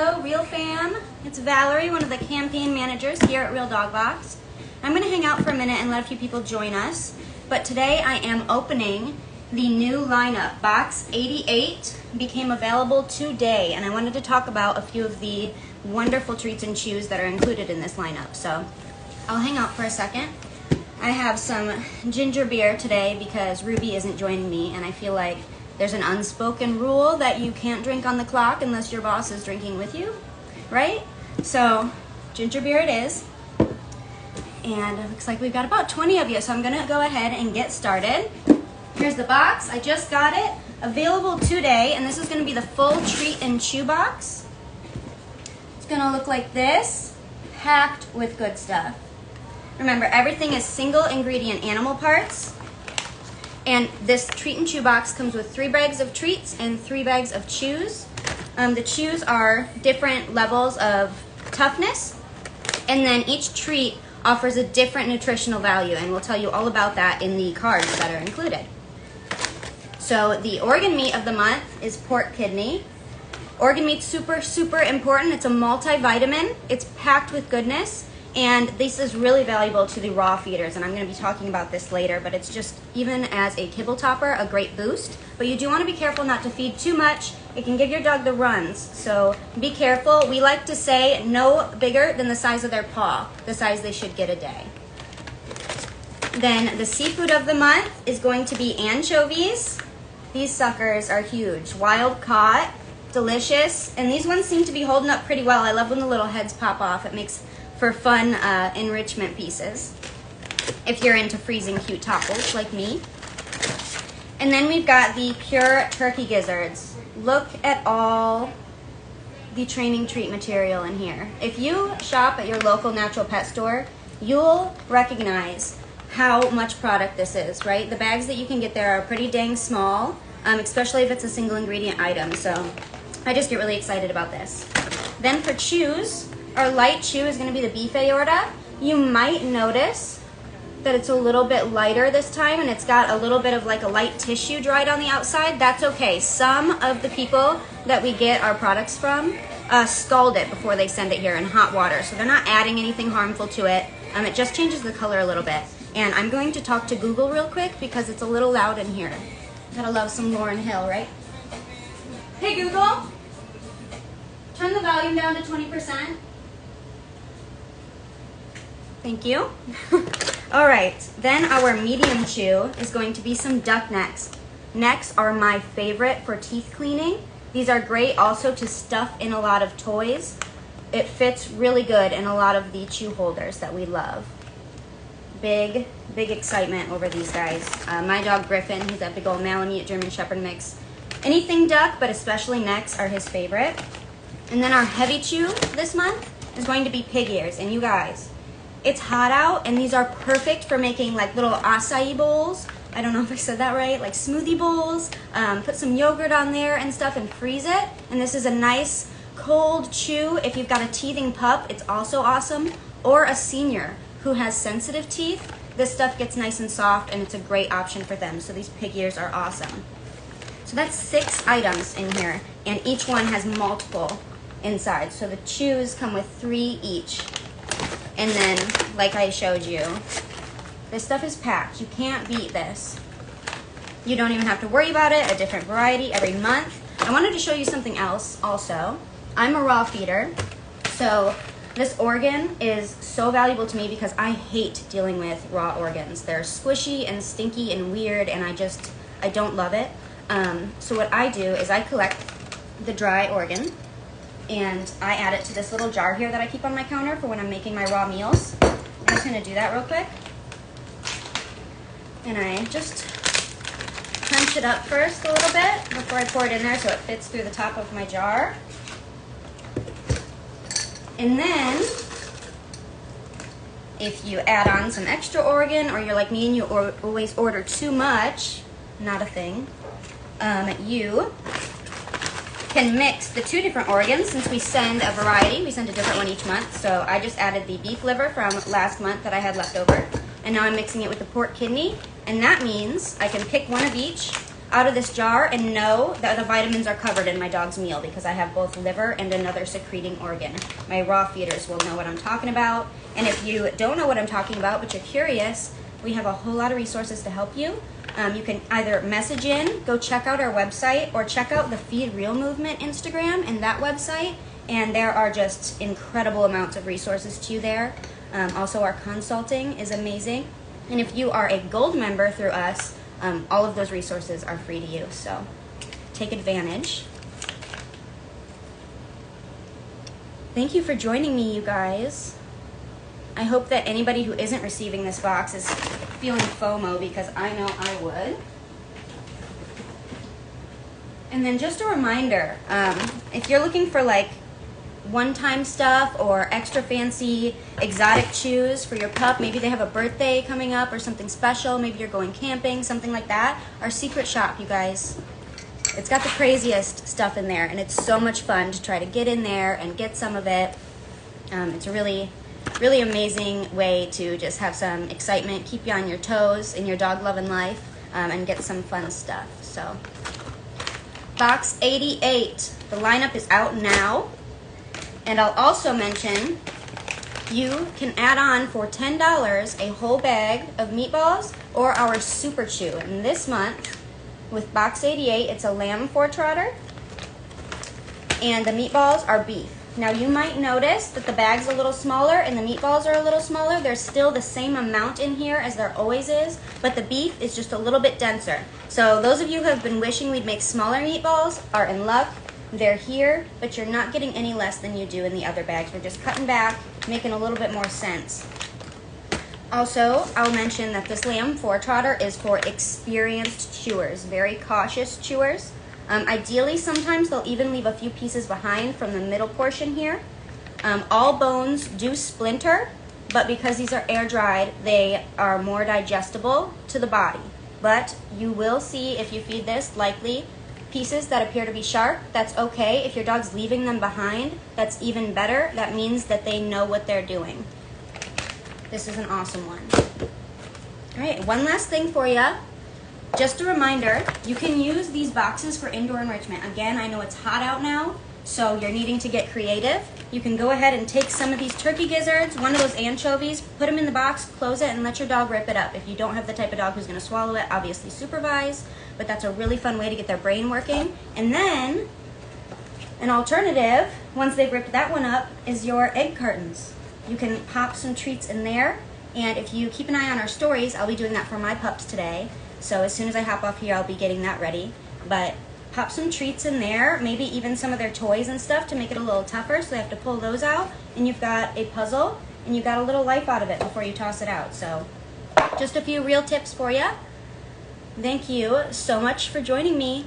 Hello, Real Fam. It's Valerie, one of the campaign managers here at Real Dog Box. I'm going to hang out for a minute and let a few people join us. But today I am opening the new lineup. Box 88 became available today, and I wanted to talk about a few of the wonderful treats and chews that are included in this lineup. So I'll hang out for a second. I have some ginger beer today because Ruby isn't joining me, and I feel like there's an unspoken rule that you can't drink on the clock unless your boss is drinking with you, right? So ginger beer it is. And it looks like we've got about 20 of you, so I'm gonna go ahead and get started. Here's the box. I just got it. Available today, and this is gonna be the full treat and chew box. It's gonna look like this, packed with good stuff. Remember, everything is single ingredient animal parts. And this treat and chew box comes with 3 bags of treats and 3 bags of chews. The chews are different levels of toughness, and then each treat offers a different nutritional value, and we'll tell you all about that in the cards that are included. So the organ meat of the month is pork kidney. Organ meat's super, super important. It's a multivitamin. It's packed with goodness. And this is really valuable to the raw feeders, and I'm going to be talking about this later, but it's just, even as a kibble topper, a great boost. But you do want to be careful not to feed too much. It can give your dog the runs, so be careful. We like to say no bigger than the size of their paw, the size they should get a day. Then the seafood of the month is going to be anchovies. These suckers are huge. Wild caught, delicious, and these ones seem to be holding up pretty well. I love when the little heads pop off. It makes for fun enrichment pieces, if you're into freezing cute topples like me. And then we've got the pure turkey gizzards. Look at all the training treat material in here. If you shop at your local natural pet store, you'll recognize how much product this is, right? The bags that you can get there are pretty dang small, especially if it's a single ingredient item. So I just get really excited about this. Then for chews, our light chew is going to be the beef aorta. You might notice that it's a little bit lighter this time, and it's got a little bit of like a light tissue dried on the outside. That's okay. Some of the people that we get our products from scald it before they send it here in hot water, so they're not adding anything harmful to it. It just changes the color a little bit. And I'm going to talk to Google real quick because it's a little loud in here. Gotta love some Lauryn Hill, right? Hey Google, turn the volume down to 20%. Thank you. All right, then our medium chew is going to be some duck necks. Necks are my favorite for teeth cleaning. These are great also to stuff in a lot of toys. It fits really good in a lot of the chew holders that we love. Big, big excitement over these guys. My dog Griffin, he's a big old Malamute German Shepherd mix. Anything duck, but especially necks, are his favorite. And then our heavy chew this month is going to be pig ears. And you guys, it's hot out, and these are perfect for making like little acai bowls. I don't know if I said that right, like smoothie bowls. Put some yogurt on there and stuff and freeze it. And this is a nice cold chew. If you've got a teething pup, it's also awesome. Or a senior who has sensitive teeth, this stuff gets nice and soft, and it's a great option for them. So these pig ears are awesome. So that's 6 items in here, and each one has multiple inside. So the chews come with 3 each. And then, like I showed you, this stuff is packed. You can't beat this. You don't even have to worry about it, a different variety every month. I wanted to show you something else also. I'm a raw feeder, so this organ is so valuable to me because I hate dealing with raw organs. They're squishy and stinky and weird, and I don't love it. So what I do is I collect the dry organ, and I add it to this little jar here that I keep on my counter for when I'm making my raw meals. I'm just going to do that real quick. And I just crunch it up first a little bit before I pour it in there so it fits through the top of my jar. And then, if you add on some extra organ, or you're like me and you always order too much, not a thing, you can mix the 2 different organs. Since we send a variety, we send a different one each month. So I just added the beef liver from last month that I had left over, and now I'm mixing it with the pork kidney, and that means I can pick one of each, out of this jar and know that the vitamins are covered in my dog's meal because I have both liver and another secreting organ. My raw feeders will know what I'm talking about. And if you don't know what I'm talking about, but you're curious, we have a whole lot of resources to help you. You can either message in, go check out our website, or check out the Feed Real Movement Instagram and that website. And there are just incredible amounts of resources to you there. Also, our consulting is amazing. And if you are a gold member through us, all of those resources are free to you. So take advantage. Thank you for joining me, you guys. I hope that anybody who isn't receiving this box is feeling FOMO, because I know I would. And then just a reminder, if you're looking for like one-time stuff or extra fancy exotic chews for your pup, maybe they have a birthday coming up or something special, maybe you're going camping, something like that, our secret shop, you guys, it's got the craziest stuff in there, and it's so much fun to try to get in there and get some of it. It's a really amazing way to just have some excitement, keep you on your toes in your dog loving life, and get some fun stuff. So box 88, the lineup is out now. And I'll also mention you can add on for $10 a whole bag of Meatballs or our Super Chew. And this month with box 88, it's a lamb Foretrotter, and the Meatballs are beef. Now you might notice that the bag's a little smaller and the Meatballs are a little smaller. There's still the same amount in here as there always is, but the beef is just a little bit denser. So those of you who have been wishing we'd make smaller Meatballs are in luck. They're here, but you're not getting any less than you do in the other bags. We're just cutting back, making a little bit more sense. Also, I'll mention that this lamb Foretrotter is for experienced chewers, very cautious chewers. Ideally, sometimes they'll even leave a few pieces behind from the middle portion here. All bones do splinter, but because these are air dried, they are more digestible to the body. But you will see, if you feed this, likely pieces that appear to be sharp. That's okay. If your dog's leaving them behind, that's even better. That means that they know what they're doing. This is an awesome one. All right, one last thing for you. Just a reminder, you can use these boxes for indoor enrichment. Again, I know it's hot out now, so you're needing to get creative. You can go ahead and take some of these turkey gizzards, one of those anchovies, put them in the box, close it, and let your dog rip it up. If you don't have the type of dog who's going to swallow it, obviously supervise, but that's a really fun way to get their brain working. And then, an alternative, once they've ripped that one up, is your egg cartons. You can pop some treats in there, and if you keep an eye on our stories, I'll be doing that for my pups today. So as soon as I hop off here, I'll be getting that ready. But pop some treats in there, maybe even some of their toys and stuff to make it a little tougher, so they have to pull those out, and you've got a puzzle, and you got a little life out of it before you toss it out. So just a few real tips for you. Thank you so much for joining me.